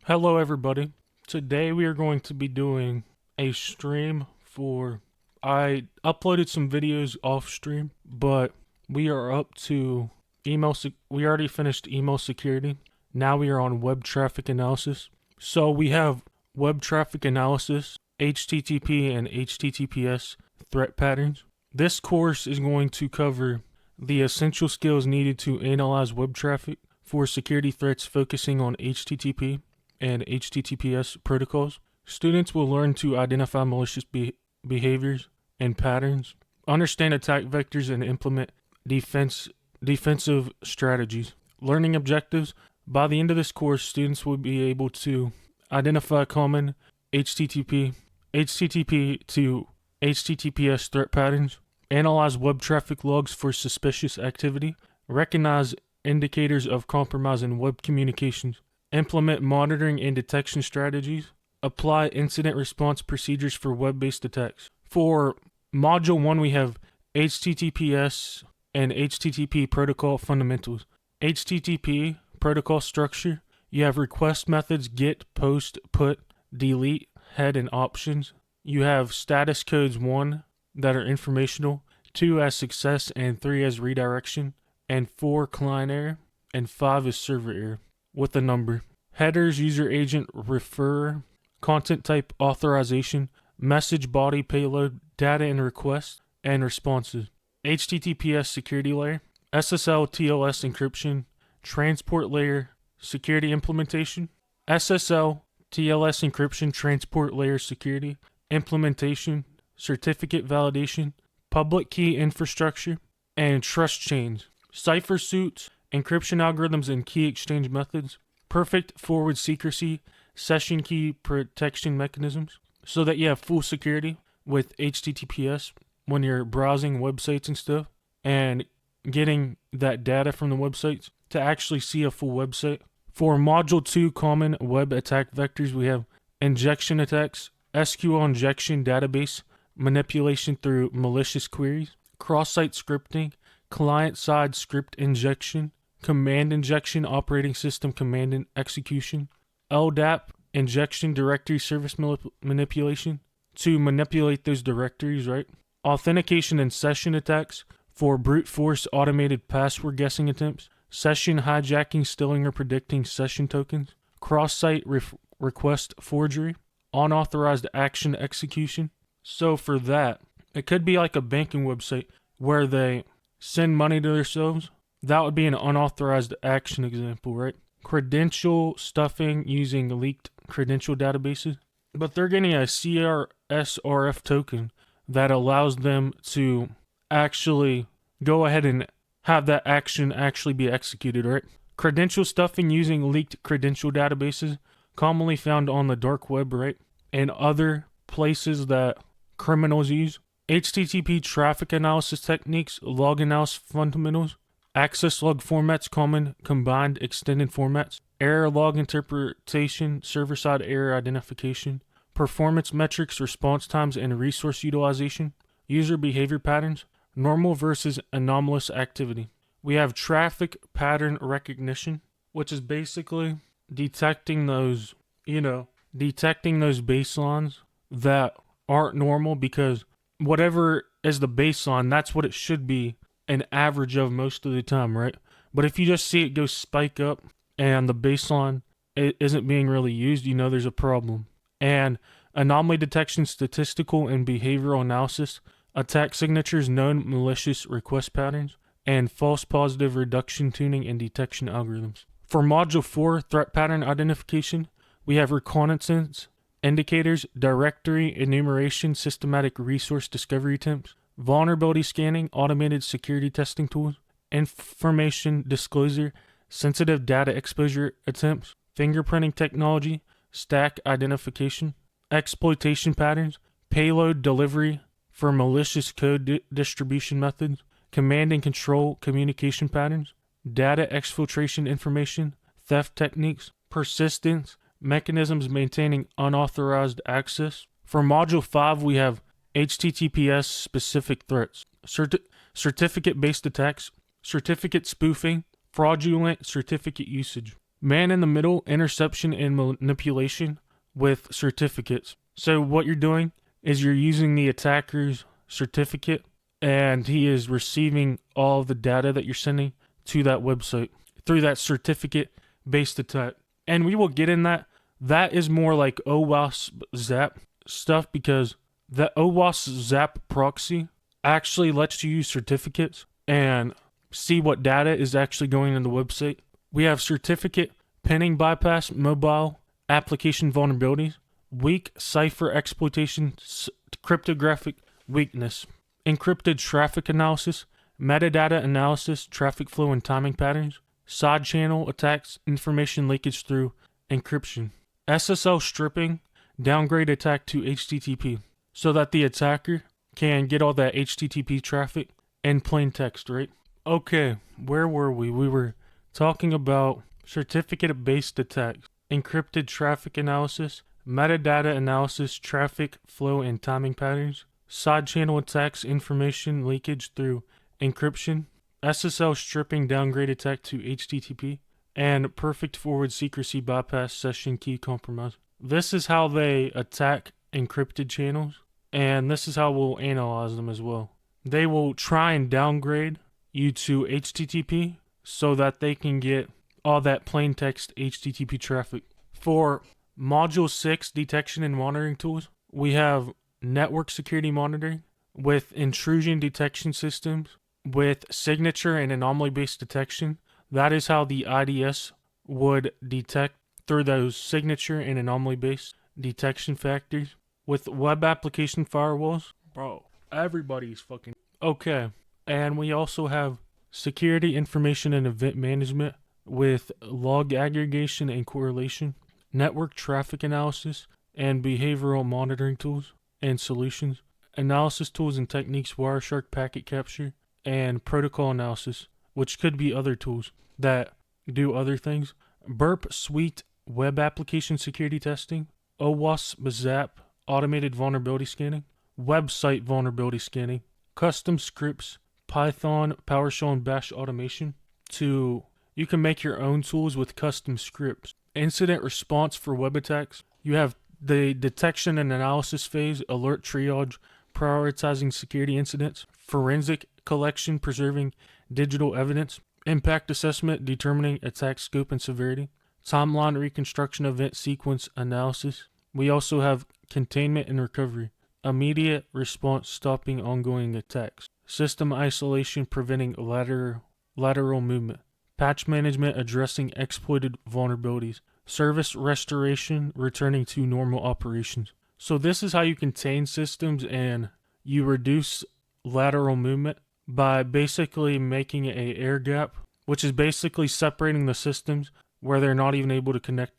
Hello everybody. Today we are going to be doing a stream for I uploaded some videos off stream, but we are up to we already finished email security. Now we are on web traffic analysis. So we have web traffic analysis, HTTP and HTTPS threat patterns. This course is going to cover the essential skills needed to analyze web traffic for security threats, focusing on HTTP and HTTPS protocols. Students will learn to identify malicious behaviors and patterns, understand attack vectors, and implement defensive strategies. Learning objectives. By the end of this course, students will be able to identify common HTTP to HTTPS threat patterns, analyze web traffic logs for suspicious activity, recognize indicators of compromise in web communications, implement monitoring and detection strategies, apply incident response procedures for web-based attacks. For Module 1, we have HTTPS and HTTP protocol fundamentals. HTTP protocol structure. You have request methods: get, post, put, delete, head, and options. You have status codes: 1 that are informational, 2 as success, and 3 as redirection, and 4 client error, and 5 is server error with a number. Headers: user agent, referrer, content type, authorization, message body, payload, data and requests, and responses. HTTPS security layer, SSL TLS encryption, transport layer, security implementation, SSL TLS encryption, transport layer security, implementation, certificate validation, public key infrastructure, and trust chains, cipher suits, encryption algorithms and key exchange methods, perfect forward secrecy, session key protection mechanisms, so that you have full security with HTTPS when you're browsing websites and stuff and getting that data from the websites to actually see a full website. For Module 2, common web attack vectors, we have injection attacks, SQL injection, database manipulation through malicious queries, cross-site scripting, client-side script injection, command injection, operating system command and execution, LDAP injection, directory service manipulation to manipulate those directories, right? Authentication and session attacks for brute force automated password guessing attempts, session hijacking, stealing or predicting session tokens, cross-site request forgery, unauthorized action execution. So for that, it could be like a banking website where they send money to themselves. That would be an unauthorized action example, right? Credential stuffing using leaked credential databases. But they're getting a CRSRF token that allows them to actually go ahead and have that action actually be executed, right? Credential stuffing using leaked credential databases, commonly found on the dark web, right? And other places that criminals use. HTTP traffic analysis techniques, log analysis fundamentals, access log formats, common, combined, extended formats, error log interpretation, server-side error identification, performance metrics, response times, and resource utilization, user behavior patterns, normal versus anomalous activity. We have traffic pattern recognition, which is basically detecting those baselines that aren't normal, because whatever is the baseline, that's what it should be an average of most of the time, right? But if you just see it go spike up and the baseline isn't being really used, there's a problem. And anomaly detection, statistical and behavioral analysis, attack signatures, known malicious request patterns, and false positive reduction tuning and detection algorithms. For Module 4, threat pattern identification, we have reconnaissance indicators, directory enumeration, systematic resource discovery attempts, vulnerability scanning, automated security testing tools, information disclosure, sensitive data exposure attempts, fingerprinting technology, stack identification, exploitation patterns, payload delivery for malicious code distribution methods, command and control communication patterns, data exfiltration information, theft techniques, persistence, mechanisms maintaining unauthorized access. For Module 5, we have HTTPS specific threats, certificate-based attacks, certificate spoofing, fraudulent certificate usage. Man in the middle, interception and manipulation with certificates. So what you're doing is you're using the attacker's certificate, and he is receiving all the data that you're sending to that website through that certificate-based attack. And we will get in that. That is more like OWASP ZAP stuff, because the OWASP ZAP proxy actually lets you use certificates and see what data is actually going in the website. We have certificate pinning bypass, mobile application vulnerabilities, weak cipher exploitation, cryptographic weakness, encrypted traffic analysis, metadata analysis, traffic flow and timing patterns, side channel attacks, information leakage through encryption, SSL stripping, downgrade attack to HTTP, so that the attacker can get all that HTTP traffic in plain text, right? Okay, where were we? We were talking about certificate-based attacks, encrypted traffic analysis, metadata analysis, traffic flow and timing patterns, side channel attacks, information leakage through encryption, SSL stripping, downgrade attack to HTTP, and perfect forward secrecy bypass session key compromise. This is how they attack encrypted channels, and this is how we'll analyze them as well. They will try and downgrade you to HTTP so that they can get all that plain text HTTP traffic. For Module 6 detection and monitoring tools, we have network security monitoring with intrusion detection systems, with signature and anomaly-based detection. That is how the IDS would detect through those signature and anomaly-based detection factors. With web application firewalls, bro, everybody's fucking... Okay, and we also have security information and event management with log aggregation and correlation, network traffic analysis, and behavioral monitoring tools and solutions, analysis tools and techniques, Wireshark packet capture, and protocol analysis, which could be other tools that do other things. Burp Suite web application security testing, OWASP ZAP automated vulnerability scanning, website vulnerability scanning, custom scripts, Python, PowerShell, and Bash automation. You can make your own tools with custom scripts. Incident response for web attacks. You have the detection and analysis phase, alert triage, prioritizing security incidents, forensic collection, preserving digital evidence, impact assessment, determining attack scope and severity, timeline reconstruction, event sequence analysis. We also have containment and recovery, immediate response, stopping ongoing attacks, system isolation, preventing lateral movement, patch management, addressing exploited vulnerabilities, service restoration, returning to normal operations. So this is how you contain systems and you reduce lateral movement by basically making a air gap, which is basically separating the systems where they're not even able to connect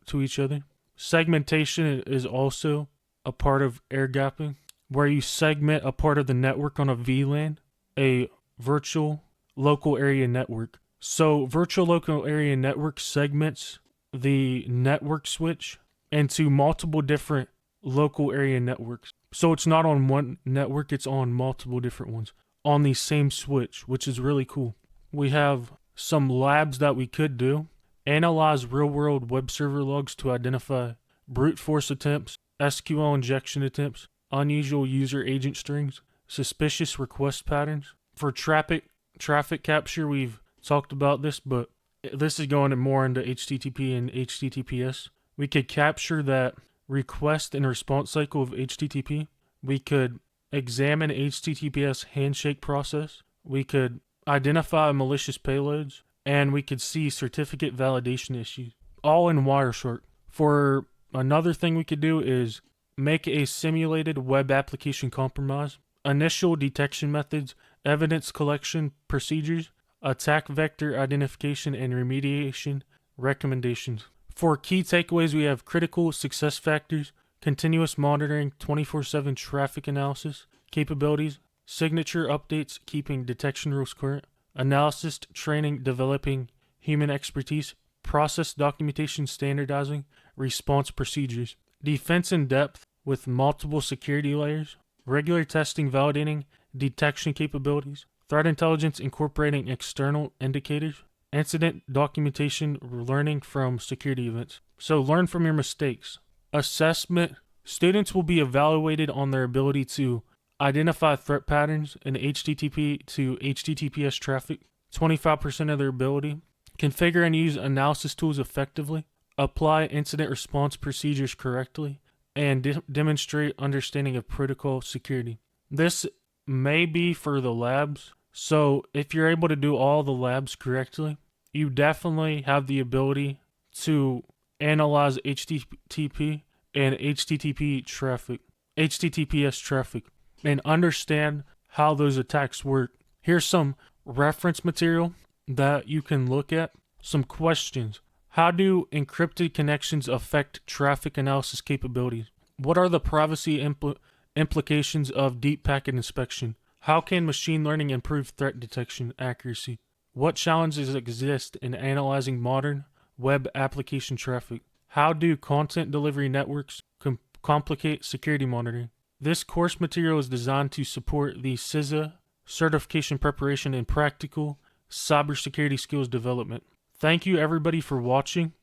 to each other. Segmentation is also a part of air gapping, where you segment a part of the network on a VLAN, a virtual local area network. So virtual local area network segments the network switch into multiple different local area networks. So it's not on one network, it's on multiple different ones on the same switch, which is really cool. We have some labs that we could do. Analyze real-world web server logs to identify brute force attempts, SQL injection attempts, unusual user agent strings, suspicious request patterns. For traffic capture, we've talked about this, but this is going more into HTTP and HTTPS. We could capture that request and response cycle of HTTP. We could examine HTTPS handshake process. We could identify malicious payloads, and we could see certificate validation issues, all in Wireshark. For another thing we could do is make a simulated web application compromise, initial detection methods, evidence collection procedures, attack vector identification, and remediation recommendations. For key takeaways, we have critical success factors, continuous monitoring, 24/7 traffic analysis, capabilities, signature updates, keeping detection rules current, analysis, training, developing human expertise, process documentation, standardizing, response procedures, defense in depth with multiple security layers, regular testing, validating detection capabilities, threat intelligence incorporating external indicators, incident documentation, learning from security events. So learn from your mistakes. Assessment. Students will be evaluated on their ability to identify threat patterns in HTTP to HTTPS traffic, 25% of their ability. Configure and use analysis tools effectively. Apply incident response procedures correctly. And demonstrate understanding of protocol security. This may be for the labs. So if you're able to do all the labs correctly, you definitely have the ability to analyze HTTP and HTTPS traffic, and understand how those attacks work. Here's some reference material that you can look at. Some questions. How do encrypted connections affect traffic analysis capabilities? What are the privacy implications of deep packet inspection? How can machine learning improve threat detection accuracy? What challenges exist in analyzing modern web application traffic? How do content delivery networks complicate security monitoring? This course material is designed to support the CySA certification preparation and practical cybersecurity skills development. Thank you everybody for watching.